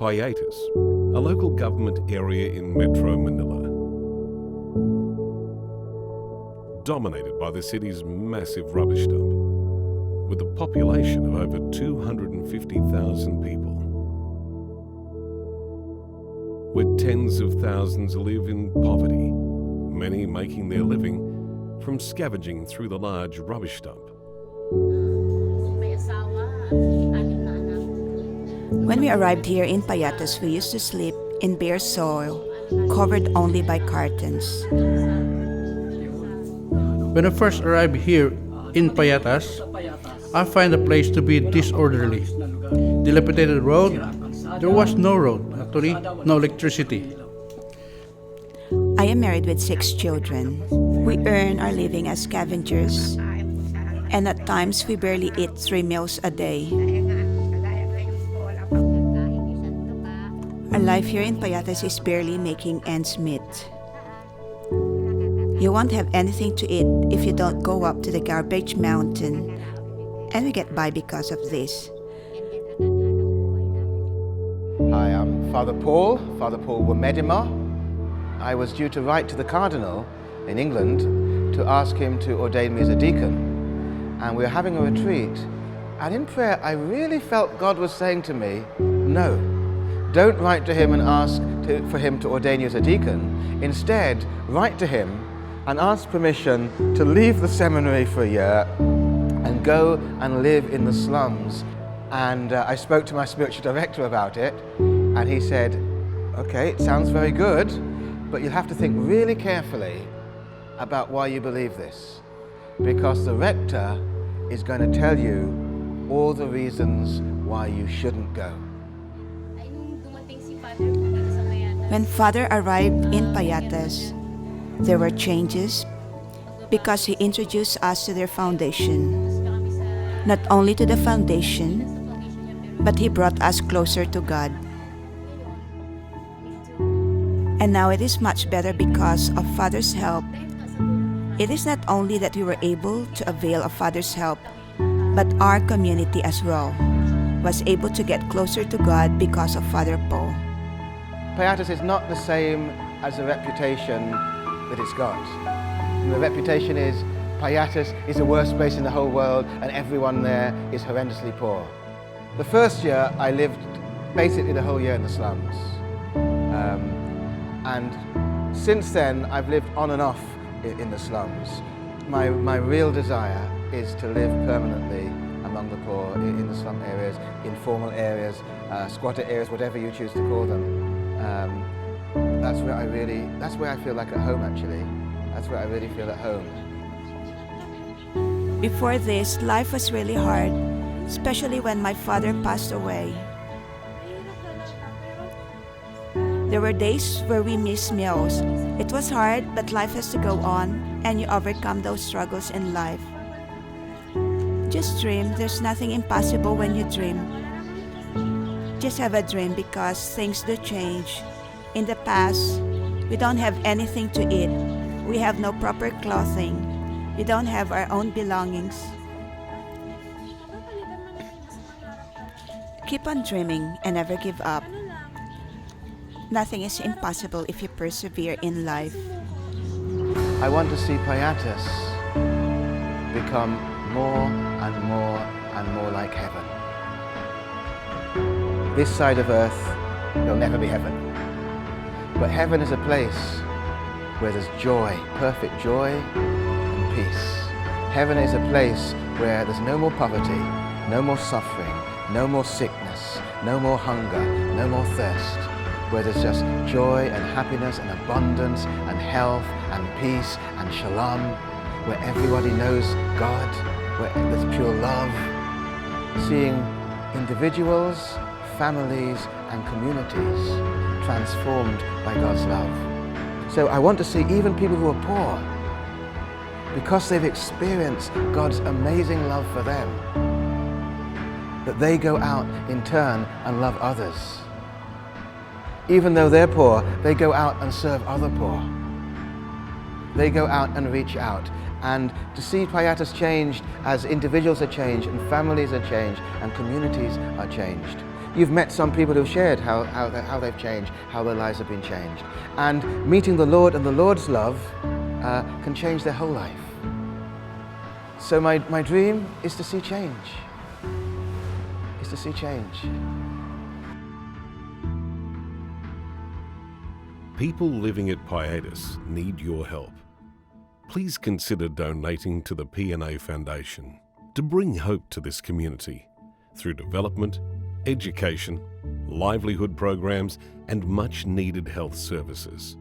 Payatas, a local government area in Metro Manila. Dominated by the city's massive rubbish dump, with a population of over 250,000 people, where tens of thousands live in poverty, many making their living from scavenging through the large rubbish dump. When we arrived here in Payatas, we used to sleep in bare soil, covered only by curtains. When I first arrived here in Payatas, I find the place to be disorderly. Dilapidated road, there was no road, actually, no electricity. I am married with 6 children. We earn our living as scavengers, and at times we barely eat 3 meals a day. Our life here in Payatas is barely making ends meet. You won't have anything to eat if you don't go up to the garbage mountain, and we get by because of this. Hi, I'm Father Paul Wamedima. I was due to write to the Cardinal in England to ask him to ordain me as a deacon. And we were having a retreat, and in prayer I really felt God was saying to me, no, don't write to him and ask for him to ordain you as a deacon. Instead, write to him and ask permission to leave the seminary for a year and go and live in the slums. And I spoke to my spiritual director about it, and he said, okay, it sounds very good, but you'll have to think really carefully about why you believe this, because the rector is going to tell you all the reasons why you shouldn't go. When Father arrived in Payatas, there were changes because he introduced us to their foundation. Not only to the foundation, but he brought us closer to God. And now it is much better because of Father's help. It is not only that we were able to avail of Father's help, but our community as well was able to get closer to God because of Father Paul. Payatas is not the same as the reputation that it's got. The reputation is Payatas is the worst place in the whole world and everyone there is horrendously poor. The first year I lived basically the whole year in the slums. And since then I've lived on and off in the slums. My real desire is to live permanently among the poor in the slum areas, informal areas, squatter areas, whatever you choose to call them. That's where I feel like at home actually. That's where I really feel at home. Before this, life was really hard, especially when my father passed away. There were days where we missed meals. It was hard, but life has to go on, and you overcome those struggles in life. Just dream. There's nothing impossible when you dream. Just have a dream because things do change. In the past, we don't have anything to eat. We have no proper clothing. We don't have our own belongings. Keep on dreaming and never give up. Nothing is impossible if you persevere in life. I want to see Payatas become more and more and more like heaven. This side of earth will never be heaven. But heaven is a place where there's joy, perfect joy and peace. Heaven is a place where there's no more poverty, no more suffering, no more sickness, no more hunger, no more thirst. Where there's just joy and happiness and abundance and health and peace and shalom, where everybody knows God, where there's pure love. Seeing individuals, families and communities transformed by God's love. So I want to see even people who are poor, because they've experienced God's amazing love for them, that they go out in turn and love others. Even though they're poor, they go out and serve other poor. They go out and reach out. And to see Payatas changed as individuals are changed and families are changed and communities are changed. You've met some people who've shared how they've changed, how their lives have been changed. And meeting the Lord and the Lord's love can change their whole life. So my dream is to see change. Is to see change. People living at Payatas need your help. Please consider donating to the P&A Foundation to bring hope to this community through development, education, livelihood programs and much needed health services.